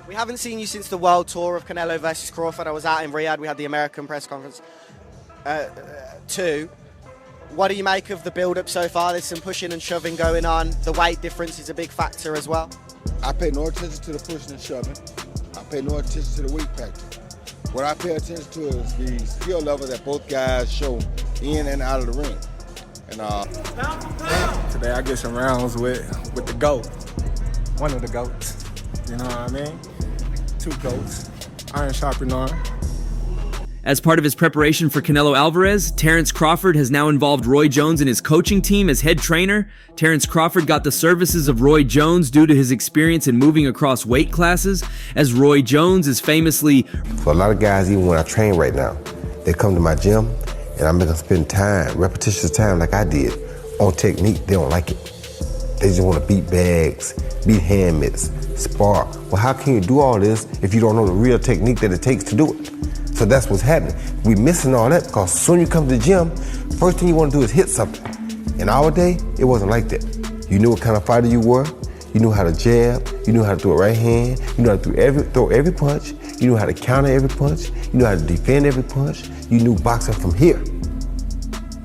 We haven't seen you since the world tour of Canelo versus Crawford. I was out in Riyadh. We had the American press conference too. What do you make of the build-up so far? There's some pushing and shoving going on. The weight difference is a big factor as well. I pay no attention to the pushing and shoving. I pay no attention to the weight factor. What I pay attention to is the skill level that both guys show in and out of the ring. And today I get some rounds with the GOAT. One of the GOATs. You know what I mean? Two GOATs. Iron sharpening iron. As part of his preparation for Canelo Alvarez, Terence Crawford has now involved Roy Jones in his coaching team as head trainer. Terence Crawford got the services of Roy Jones due to his experience in moving across weight classes, as Roy Jones is famously... For a lot of guys, even when I train right now, they come to my gym and I make them spend time, repetitious time like I did, on technique. They don't like it. They just want to beat bags, beat hand mitts, spar. Well, how can you do all this if you don't know the real technique that it takes to do it? So that's what's happening. We're missing all that because as soon as you come to the gym, first thing you want to do is hit something. In our day, it wasn't like that. You knew what kind of fighter you were. You knew how to jab. You knew how to throw a right hand. You knew how to throw every punch. You knew how to counter every punch. You knew how to defend every punch. You knew boxing from here.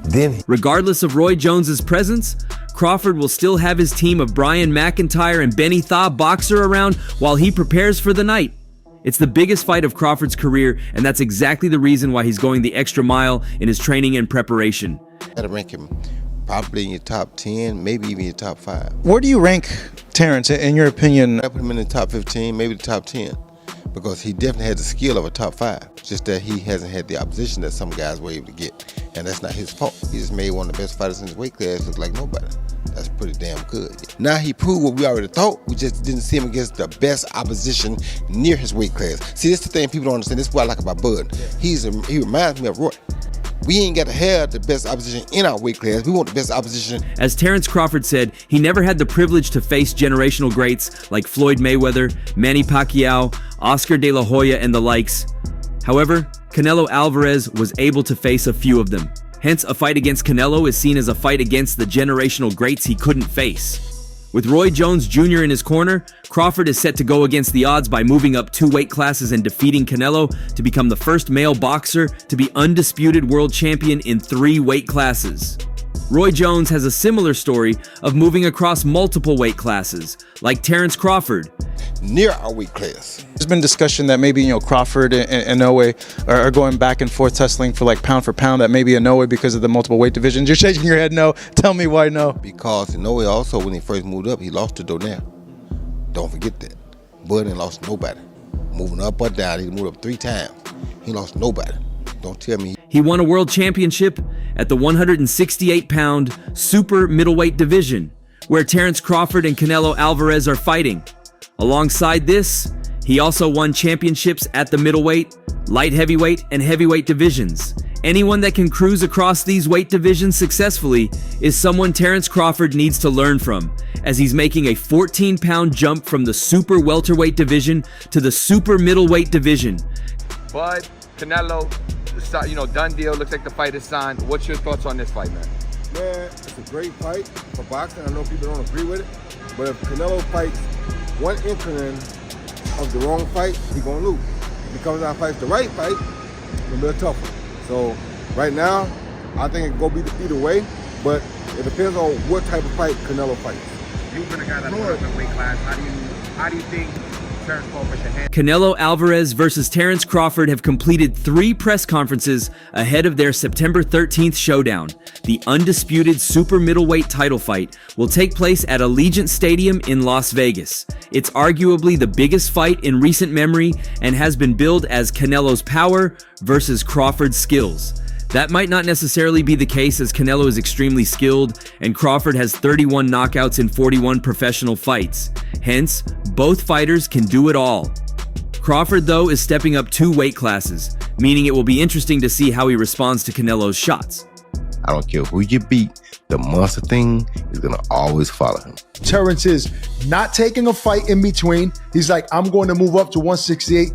Then, regardless of Roy Jones's presence, Crawford will still have his team of Brian McIntyre and Benny Thaw boxer around while he prepares for the night. It's the biggest fight of Crawford's career, and that's exactly the reason why he's going the extra mile in his training and preparation. I'd rank him probably in your top 10, maybe even your top 5. Where do you rank Terence, in your opinion? I put him in the top 15, maybe the top 10, because he definitely has the skill of a top 5. Just that he hasn't had the opposition that some guys were able to get, and that's not his fault. He just made one of the best fighters in his weight class look like nobody. That's pretty damn good. Now he proved what we already thought. We just didn't see him against the best opposition near his weight class. See, that's the thing people don't understand. This is what I like about Bud. He reminds me of Roy. We ain't got to have the best opposition in our weight class. We want the best opposition. As Terence Crawford said, he never had the privilege to face generational greats like Floyd Mayweather, Manny Pacquiao, Oscar De La Hoya, and the likes. However, Canelo Alvarez was able to face a few of them. Hence, a fight against Canelo is seen as a fight against the generational greats he couldn't face. With Roy Jones Jr. in his corner, Crawford is set to go against the odds by moving up 2 weight classes and defeating Canelo to become the first male boxer to be undisputed world champion in 3 weight classes. Roy Jones has a similar story of moving across multiple weight classes, like Terence Crawford. Near our weight class. There's been discussion that maybe, Crawford and Inoue are going back and forth tussling for pound for pound, that maybe Inoue, because of the multiple weight divisions. You're shaking your head no. Tell me why no. Because Inoue also, when he first moved up, he lost to Donaire. Don't forget that. Bud ain't lost nobody. Moving up or down, he moved up 3 times. He lost nobody. Don't tell me. He won a world championship at the 168-pound super middleweight division, where Terence Crawford and Canelo Alvarez are fighting. Alongside this, he also won championships at the middleweight, light heavyweight, and heavyweight divisions. Anyone that can cruise across these weight divisions successfully is someone Terence Crawford needs to learn from, as he's making a 14-pound jump from the super welterweight division to the super middleweight division. Bud, Canelo, done deal. Looks like the fight is signed. What's your thoughts on this fight, man? Man, it's a great fight for boxing. I know people don't agree with it, but if Canelo fights one inkling of the wrong fight, he's gonna lose. If he comes out and fights the right fight, it's gonna be a tough one. So right now, I think it's gonna be either way, but it depends on what type of fight Canelo fights. You've been a guy that moves in weight class. How do you think Terence Crawford should handle? Canelo Alvarez versus Terence Crawford have completed 3 press conferences ahead of their September 13th showdown. The undisputed super middleweight title fight will take place at Allegiant Stadium in Las Vegas. It's arguably the biggest fight in recent memory and has been billed as Canelo's power versus Crawford's skills. That might not necessarily be the case, as Canelo is extremely skilled and Crawford has 31 knockouts in 41 professional fights. Hence, both fighters can do it all. Crawford, though, is stepping up 2 weight classes, meaning it will be interesting to see how he responds to Canelo's shots. I don't care who you beat, the monster thing is going to always follow him. Terence is not taking a fight in between. He's like, I'm going to move up to 168.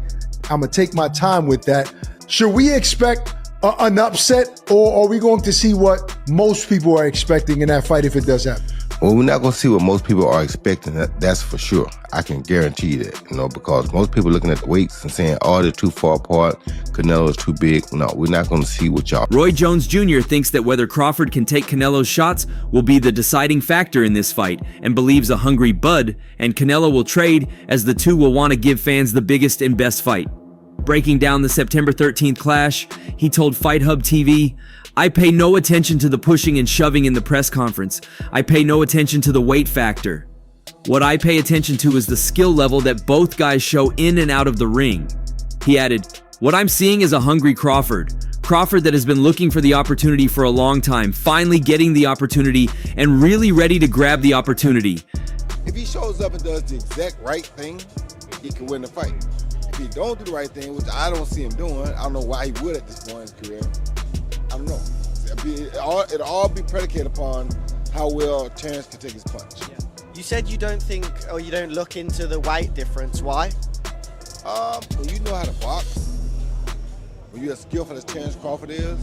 I'm going to take my time with that. Should we expect an upset, or are we going to see what most people are expecting in that fight if it does happen? Well, we're not going to see what most people are expecting. That's for sure. I can guarantee you that, because most people looking at the weights and saying, oh, they're too far apart. Canelo is too big. No, we're not going to see what y'all. Roy Jones Jr. thinks that whether Crawford can take Canelo's shots will be the deciding factor in this fight and believes a hungry Bud and Canelo will trade as the two will want to give fans the biggest and best fight. Breaking down the September 13th clash, he told Fight Hub TV, I pay no attention to the pushing and shoving in the press conference. I pay no attention to the weight factor. What I pay attention to is the skill level that both guys show in and out of the ring. He added, what I'm seeing is a hungry Crawford. Crawford that has been looking for the opportunity for a long time, finally getting the opportunity and really ready to grab the opportunity. If he shows up and does the exact right thing, he can win the fight. If he don't do the right thing, which I don't see him doing, I don't know why he would at this point in his career. I don't know. It'll all be predicated upon how well Terence can take his punch. Yeah. You said you don't think, or you don't look into the weight difference. Why? When you know how to box, when you're as skillful as Terence Crawford is,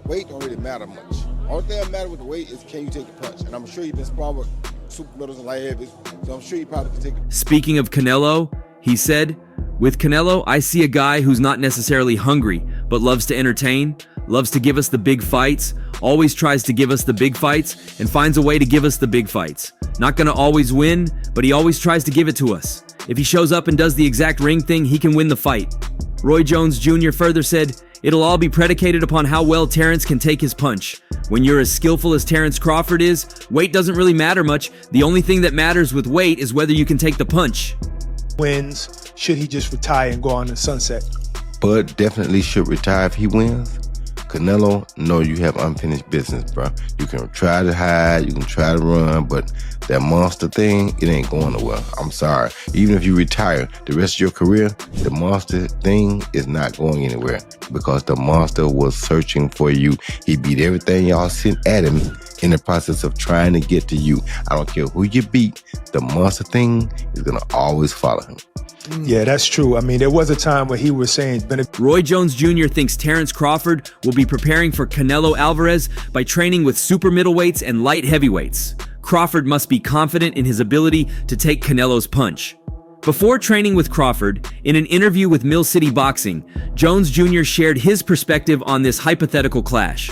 weight don't really matter much. Only thing that matters with the weight is can you take the punch. And I'm sure you've been sparring with super middles and light heavies, so I'm sure you probably can take it. Speaking of Canelo, he said, with Canelo, I see a guy who's not necessarily hungry, but loves to entertain, loves to give us the big fights, always tries to give us the big fights, and finds a way to give us the big fights. Not gonna always win, but he always tries to give it to us. If he shows up and does the exact ring thing, he can win the fight. Roy Jones Jr. further said, it'll all be predicated upon how well Terence can take his punch. When you're as skillful as Terence Crawford is, weight doesn't really matter much. The only thing that matters with weight is whether you can take the punch. Wins, should he just retire and go on the sunset? Bud definitely should retire if he wins. Canelo, no, you have unfinished business, bro. You can try to hide, you can try to run, but that monster thing, it ain't going nowhere. I'm sorry. Even if you retire the rest of your career, the monster thing is not going anywhere because the monster was searching for you. He beat everything y'all sent at him in the process of trying to get to you. I don't care who you beat, the monster thing is gonna always follow him. Yeah, that's true. I mean, there was a time where he was saying... Roy Jones Jr. thinks Terence Crawford will be preparing for Canelo Alvarez by training with super middleweights and light heavyweights. Crawford must be confident in his ability to take Canelo's punch. Before training with Crawford, in an interview with Mill City Boxing, Jones Jr. shared his perspective on this hypothetical clash.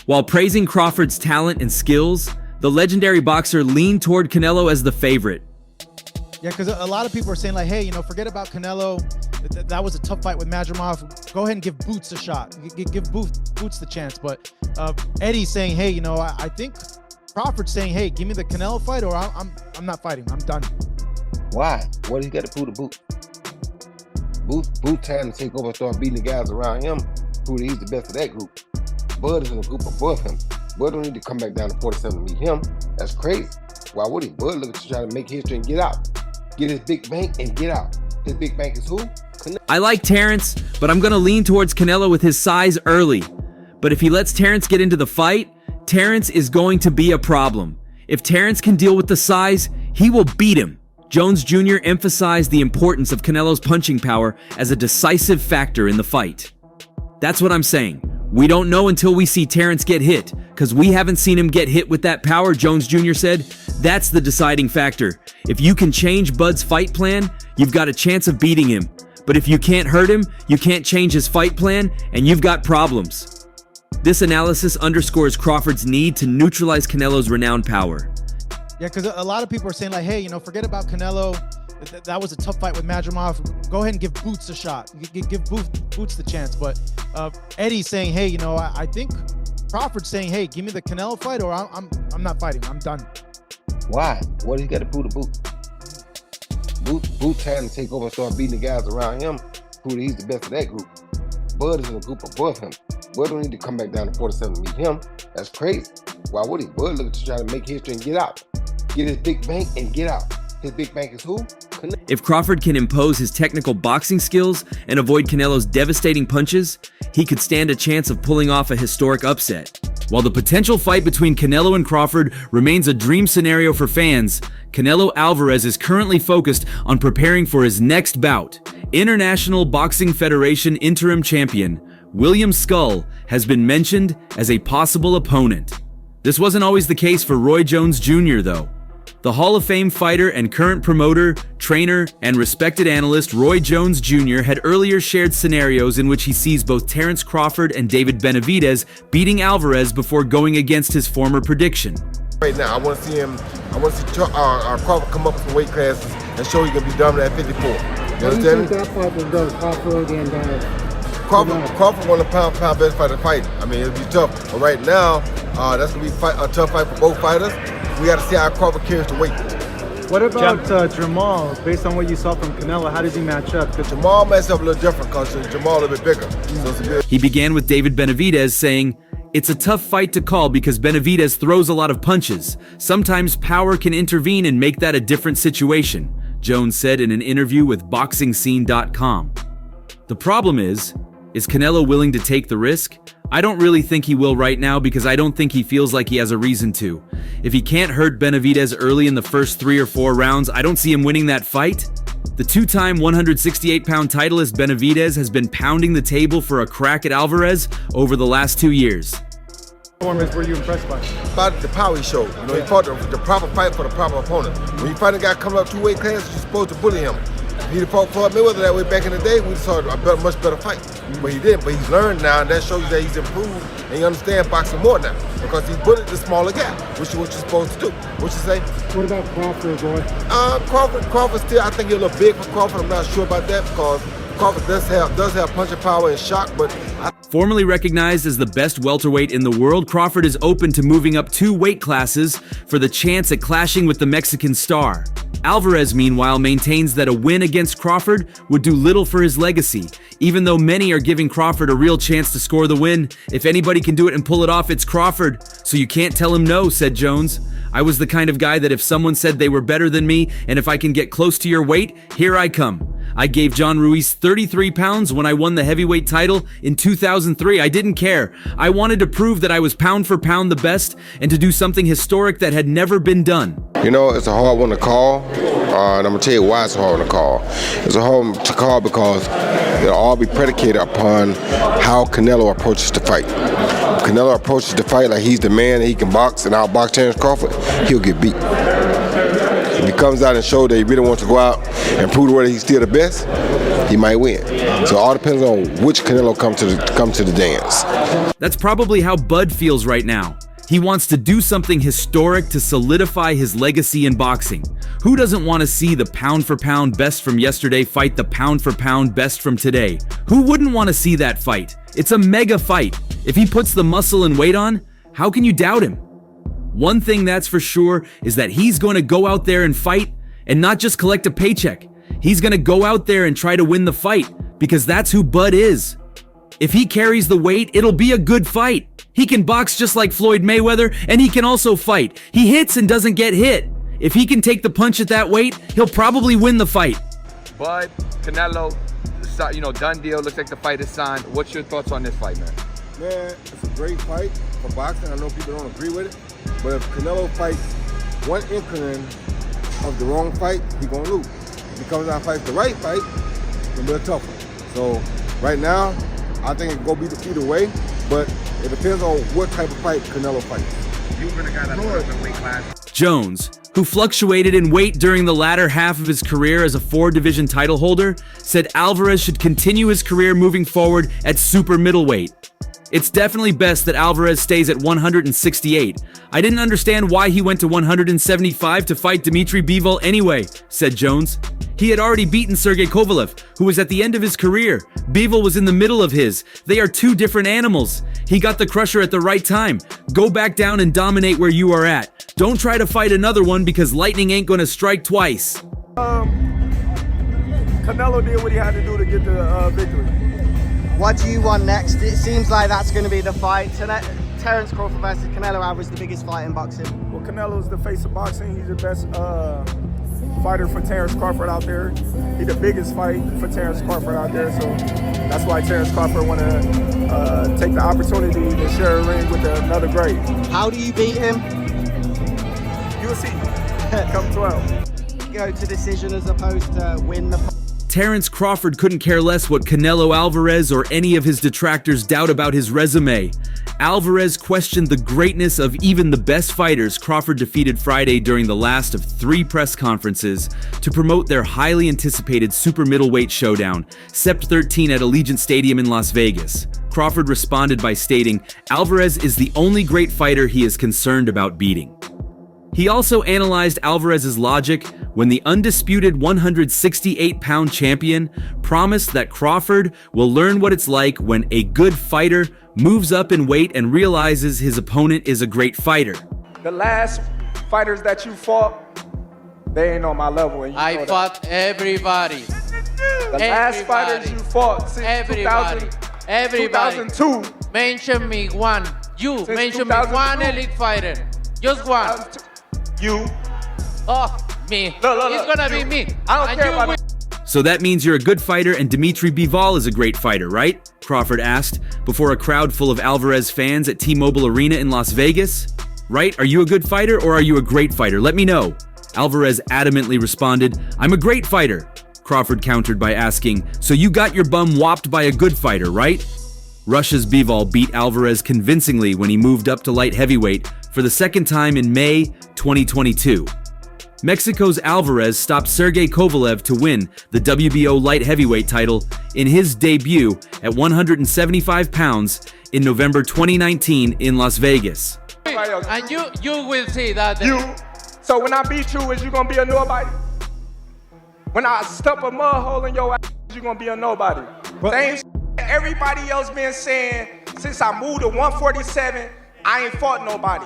While praising Crawford's talent and skills, the legendary boxer leaned toward Canelo as the favorite. Yeah, because a lot of people are saying, like, hey, forget about Canelo. That was a tough fight with Madrimov. Go ahead and give Boots a shot. Give Boots the chance. But Eddie's saying, hey, I think Crawford's saying, hey, give me the Canelo fight or I'm not fighting. I'm done. Why? What do you got to prove to Boot? Boot trying to take over and start beating the guys around him. Prove that he's the best of that group. Bud is in a group above him. Bud don't need to come back down to 47 to meet him. That's crazy. Why would he? Bud looking to try to make history and get out. Get his big bank and get out. His big bank is who? I like Terence, but I'm gonna lean towards Canelo with his size early. But if he lets Terence get into the fight, Terence is going to be a problem. If Terence can deal with the size, he will beat him. Jones Jr. emphasized the importance of Canelo's punching power as a decisive factor in the fight. That's what I'm saying. We don't know until we see Terence get hit, because we haven't seen him get hit with that power, Jones Jr. said. That's the deciding factor. If you can change Bud's fight plan, you've got a chance of beating him. But if you can't hurt him, you can't change his fight plan, and you've got problems. This analysis underscores Crawford's need to neutralize Canelo's renowned power. Yeah, because a lot of people are saying, like, hey, forget about Canelo. That was a tough fight with Madrimov. Go ahead and give Boots a shot. Give Boots the chance. But Eddie's saying, hey, I think Crawford's saying, hey, give me the Canelo fight or I'm not fighting. I'm done. Why? What do you got to prove to Boot? Boot trying to take over and start beating the guys around him. Prove that he's the best of that group. Bud is in a group above him. Bud don't need to come back down to 47 to meet him. That's crazy. Why would he? Bud looking to try to make history and get out. Get his big bank and get out. His big bank is who? If Crawford can impose his technical boxing skills and avoid Canelo's devastating punches, he could stand a chance of pulling off a historic upset. While the potential fight between Canelo and Crawford remains a dream scenario for fans, Canelo Alvarez is currently focused on preparing for his next bout. International Boxing Federation interim champion William Skull has been mentioned as a possible opponent. This wasn't always the case for Roy Jones Jr., though. The Hall of Fame fighter and current promoter, trainer, and respected analyst Roy Jones Jr. had earlier shared scenarios in which he sees both Terence Crawford and David Benavidez beating Alvarez before going against his former prediction. Right now, I want to see Crawford come up some weight classes and show he's going to be dominant at 54. You understand me? That fight will go, Crawford and Crawford won the pound best fighter fighting. I mean, it'll be tough. But right now, that's going to be a tough fight for both fighters. We got to see how Crawford carries the weight. What about Jamal? Based on what you saw from Canelo, how does he match up? Jamal matches up a little different because Jamal a little bit bigger. So it's a bit. He began with David Benavidez saying, "It's a tough fight to call because Benavidez throws a lot of punches. Sometimes power can intervene and make that a different situation," Jones said in an interview with BoxingScene.com. The problem is Canelo willing to take the risk? I don't really think he will right now because I don't think he feels like he has a reason to. If he can't hurt Benavidez early in the first 3 or 4 rounds, I don't see him winning that fight. The 2-time 168-pound titleist Benavidez has been pounding the table for a crack at Alvarez over the last 2 years. Performance were you impressed by? About the power he showed. You know, he fought the proper fight for the proper opponent. When you fight a guy coming up 2 weight classes, you're supposed to bully him. If he'd fought Mayweather that way back in the day, we'd saw a much better fight. But he didn't. But he's learned now, and that shows you that he's improved, and he understands boxing more now because he's bullied the smaller guy, which is what you're supposed to do. What you say? What about Crawford, boy? Crawford still, I think he's a little big for Crawford. I'm not sure about that because Crawford does have punching power and shock, but Formerly recognized as the best welterweight in the world, Crawford is open to moving up 2 weight classes for the chance at clashing with the Mexican star. Alvarez, meanwhile, maintains that a win against Crawford would do little for his legacy. Even though many are giving Crawford a real chance to score the win, if anybody can do it and pull it off, it's Crawford. So you can't tell him no, said Jones. "I was the kind of guy that if someone said they were better than me, and if I can get close to your weight, here I come. I gave John Ruiz 33 pounds when I won the heavyweight title in 2003. I didn't care. I wanted to prove that I was pound for pound the best and to do something historic that had never been done." you know, it's a hard one to call, and I'm gonna tell you why it's a hard one to call. It's a hard one to call because it'll all be predicated upon how Canelo approaches the fight. If Canelo approaches the fight like he's the man and he can box and outbox Terence Crawford, he'll get beat. If he comes out and shows that he really wants to go out and prove whether he's still the best, he might win. So it all depends on which Canelo comes to the dance. That's probably how Bud feels right now. He wants to do something historic to solidify his legacy in boxing. Who doesn't want to see the pound-for-pound best from yesterday fight the pound-for-pound best from today? Who wouldn't want to see that fight? It's a mega fight. If he puts the muscle and weight on, how can you doubt him? One thing that's for sure is that he's going to go out there and fight and not just collect a paycheck. He's going to go out there and try to win the fight because that's who Bud is. If he carries the weight, it'll be a good fight. He can box just like Floyd Mayweather, and he can also fight. He hits and doesn't get hit. If he can take the punch at that weight, he'll probably win the fight. Bud, Canelo, you know, done deal. Looks like the fight is signed. What's your thoughts on this fight, man? Man, it's a great fight for boxing. I know people don't agree with it, but if Canelo fights one inkling of the wrong fight, he's gonna lose. If he comes out and fights the right fight, it's gonna be a tough one. So right now, I think it's gonna be either way, but it depends on what type of fight Canelo fights. You've been a guy that's in weight class. Jones, who fluctuated in weight during the latter half of his career as a 4-division title holder, said Alvarez should continue his career moving forward at super middleweight. It's definitely best that Alvarez stays at 168. I didn't understand why he went to 175 to fight Dmitry Bivol anyway, said Jones. He had already beaten Sergey Kovalev, who was at the end of his career. Bivol was in the middle of his. They are 2 different animals. He got the crusher at the right time. Go back down and dominate where you are at. Don't try to fight another one because lightning ain't gonna strike twice. Canelo did what he had to do to get the victory. What do you want next? It seems like that's going to be the fight. Terence Crawford versus Canelo Alvarez, the biggest fight in boxing. Well, Canelo's the face of boxing. He's the best fighter for Terence Crawford out there. He's the biggest fight for Terence Crawford out there. So that's why Terence Crawford want to take the opportunity to share a ring with another great. How do you beat him? You'll see. Come 12. Go to decision as opposed to win the fight. Terence Crawford couldn't care less what Canelo Alvarez or any of his detractors doubt about his resume. Alvarez questioned the greatness of even the best fighters Crawford defeated Friday during the last of 3 press conferences to promote their highly anticipated super middleweight showdown, Sept 13 at Allegiant Stadium in Las Vegas. Crawford responded by stating, "Alvarez is the only great fighter he is concerned about beating." He also analyzed Alvarez's logic when the undisputed 168-pound champion promised that Crawford will learn what it's like when a good fighter moves up in weight and realizes his opponent is a great fighter. The last fighters that you fought, they ain't on my level. And you I fought everybody. The last fighters you fought since Everybody. 2002. Mention me one. You Since mention me 2002. one elite fighter. Just one. You. Oh, me. Look, It's gonna be you. me. I don't And care you about will- So that means you're a good fighter and Dimitri Bivol is a great fighter, right? Crawford asked before a crowd full of Alvarez fans at T-Mobile Arena in Las Vegas. Right? Are you a good fighter or are you a great fighter? Let me know. Alvarez adamantly responded, "I'm a great fighter." Crawford countered by asking, "So you got your bum whopped by a good fighter, right?" Russia's Bivol beat Alvarez convincingly when he moved up to light heavyweight for the second time in May 2022. Mexico's Alvarez stopped Sergey Kovalev to win the WBO light heavyweight title in his debut at 175 pounds in November 2019 in Las Vegas. And you will see that. You. So when I beat you, is you gonna be a nobody? When I stump a mud hole in your ass, you gonna be a nobody? Same everybody else been saying since I moved to 147, I ain't fought nobody.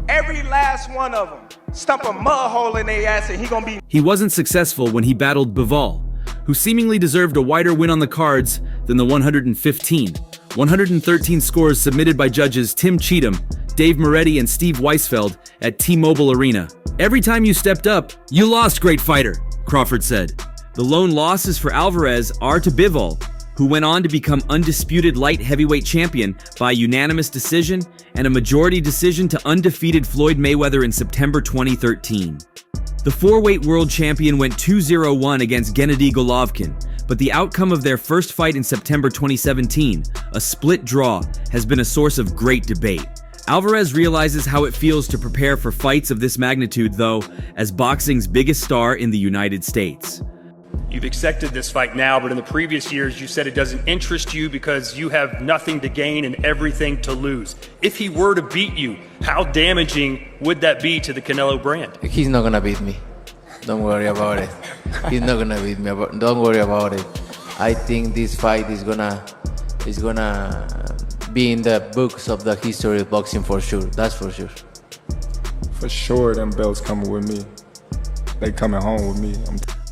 Every last one of them stump a mud hole in their ass and he gonna be. He wasn't successful when he battled Bivol, who seemingly deserved a wider win on the cards than the 113 scores submitted by judges Tim Cheatham, Dave Moretti, and Steve Weisfeld at T-Mobile Arena. "Every time you stepped up, you lost, great fighter," Crawford said. The lone losses for Alvarez are to Bivol, who went on to become undisputed light heavyweight champion by unanimous decision and a majority decision to undefeated Floyd Mayweather in September 2013. The 4-weight world champion went 2-0-1 against Gennady Golovkin, but the outcome of their first fight in September 2017, a split draw, has been a source of great debate. Alvarez realizes how it feels to prepare for fights of this magnitude, though, as boxing's biggest star in the United States. You've accepted this fight now, but in the previous years you said it doesn't interest you because you have nothing to gain and everything to lose. If he were to beat you, how damaging would that be to the Canelo brand? He's not gonna beat me. Don't worry about it. He's not gonna beat me. Don't worry about it. I think this fight is gonna be in the books of the history of boxing for sure. That's for sure. For sure, them belts coming with me. They coming home with me.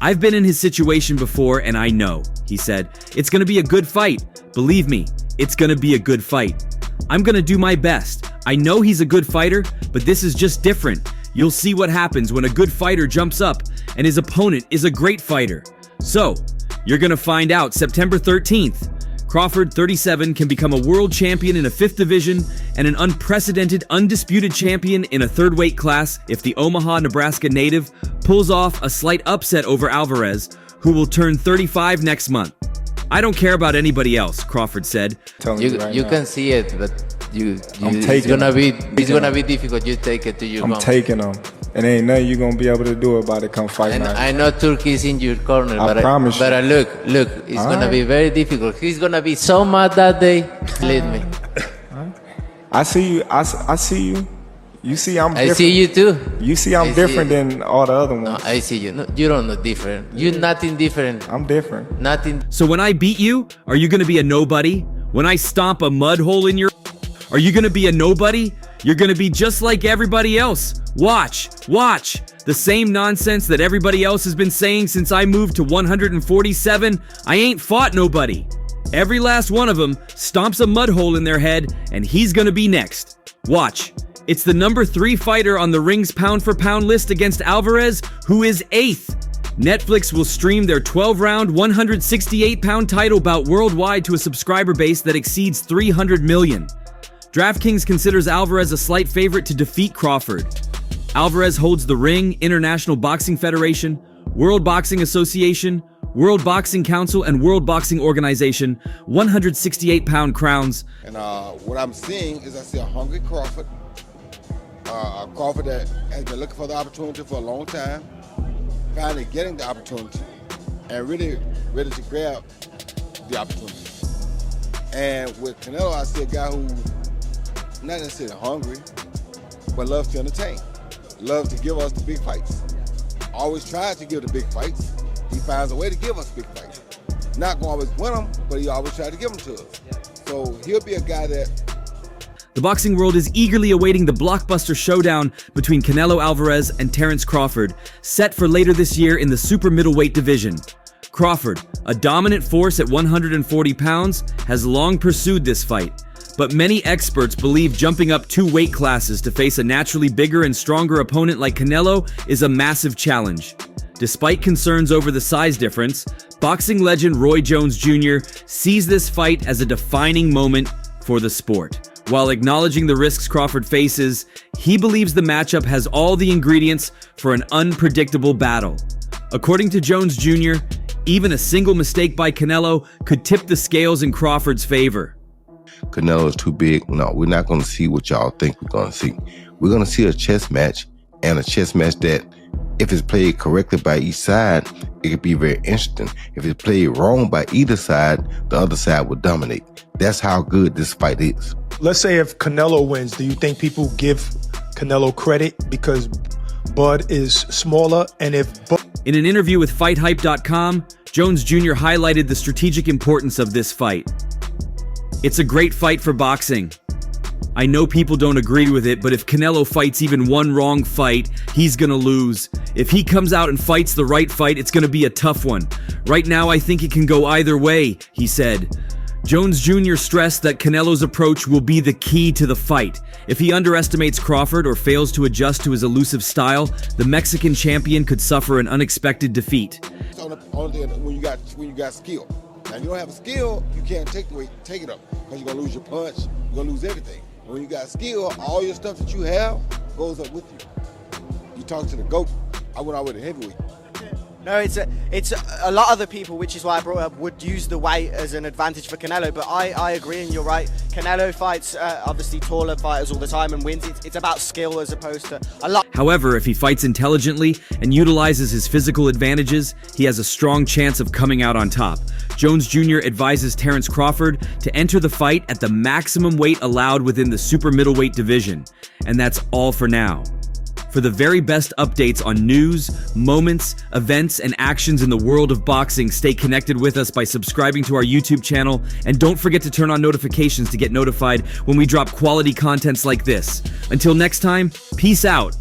"I've been in his situation before and I know," he said. "It's gonna be a good fight. Believe me, it's gonna be a good fight. I'm gonna do my best. I know he's a good fighter, but this is just different. You'll see what happens when a good fighter jumps up and his opponent is a great fighter. So, you're gonna find out September 13th. Crawford, 37, can become a world champion in a 5th division and an unprecedented, undisputed champion in a 3rd weight class if the Omaha, Nebraska native pulls off a slight upset over Alvarez, who will turn 35 next month. "I don't care about anybody else," Crawford said. You can see it, but it's gonna be difficult. You take it to your mom. I'm taking them. And ain't nothing you gonna be able to do about it come fight night. I know Turkey is in your corner, I promise you. But look, it's gonna be very difficult. He's gonna be so mad that day. Believe me. I see you. I see you. You see I'm different. I see you too. You see I'm different than all the other ones. No, I see you. No, you don't know different. You're nothing different. I'm different. Nothing. So when I beat you, are you gonna be a nobody? When I stomp a mud hole in your... Are you gonna be a nobody? You're gonna be just like everybody else. Watch. The same nonsense that everybody else has been saying since I moved to 147. I ain't fought nobody. Every last one of them stomps a mud hole in their head, and he's gonna be next. Watch. It's the number 3 fighter on the Ring's pound-for-pound list against Alvarez, who is 8th. Netflix will stream their 12-round, 168-pound title bout worldwide to a subscriber base that exceeds 300 million. DraftKings considers Alvarez a slight favorite to defeat Crawford. Alvarez holds the Ring, International Boxing Federation, World Boxing Association, World Boxing Council and World Boxing Organization 168-pound crowns. And what I'm seeing is I see a hungry Crawford. A Crawford that has been looking for the opportunity for a long time, finally getting the opportunity, and really ready to grab the opportunity. And with Canelo, I see a guy who not necessarily hungry, but loves to entertain, loves to give us the big fights. Always tries to give the big fights. He finds a way to give us big fights. Not gonna always win them, but he always tries to give them to us. So he'll be a guy that. The boxing world is eagerly awaiting the blockbuster showdown between Canelo Alvarez and Terence Crawford, set for later this year in the super middleweight division. Crawford, a dominant force at 140 pounds, has long pursued this fight, but many experts believe jumping up 2 weight classes to face a naturally bigger and stronger opponent like Canelo is a massive challenge. Despite concerns over the size difference, boxing legend Roy Jones Jr. sees this fight as a defining moment for the sport. While acknowledging the risks Crawford faces, he believes the matchup has all the ingredients for an unpredictable battle. According to Jones Jr., even a single mistake by Canelo could tip the scales in Crawford's favor. Canelo is too big. No, we're not going to see what y'all think we're going to see. We're going to see a chess match, and a chess match that, if it's played correctly by each side, it could be very interesting. If it's played wrong by either side, the other side will dominate. That's how good this fight is. Let's say if Canelo wins, do you think people give Canelo credit because Bud is smaller? And if In an interview with FightHype.com, Jones Jr. highlighted the strategic importance of this fight. It's a great fight for boxing. I know people don't agree with it, but if Canelo fights even one wrong fight, he's gonna lose. If he comes out and fights the right fight, it's gonna be a tough one. Right now, I think it can go either way, he said. Jones Jr. stressed that Canelo's approach will be the key to the fight. If he underestimates Crawford or fails to adjust to his elusive style, the Mexican champion could suffer an unexpected defeat. It's only when you got skill. Now, if you don't have a skill, you can't take it up, because you're gonna lose your punch, you're gonna lose everything. When you got skill, all your stuff that you have goes up with you. You talk to the GOAT. I went out with a heavyweight. No, it's a lot of the people, which is why I brought up, would use the weight as an advantage for Canelo, but I agree, and you're right. Canelo fights obviously taller fighters all the time and wins. It's about skill as opposed to a lot. However, if he fights intelligently and utilizes his physical advantages, he has a strong chance of coming out on top. Jones Jr. advises Terence Crawford to enter the fight at the maximum weight allowed within the super middleweight division. And that's all for now. For the very best updates on news, moments, events, and actions in the world of boxing, stay connected with us by subscribing to our YouTube channel, and don't forget to turn on notifications to get notified when we drop quality contents like this. Until next time, peace out.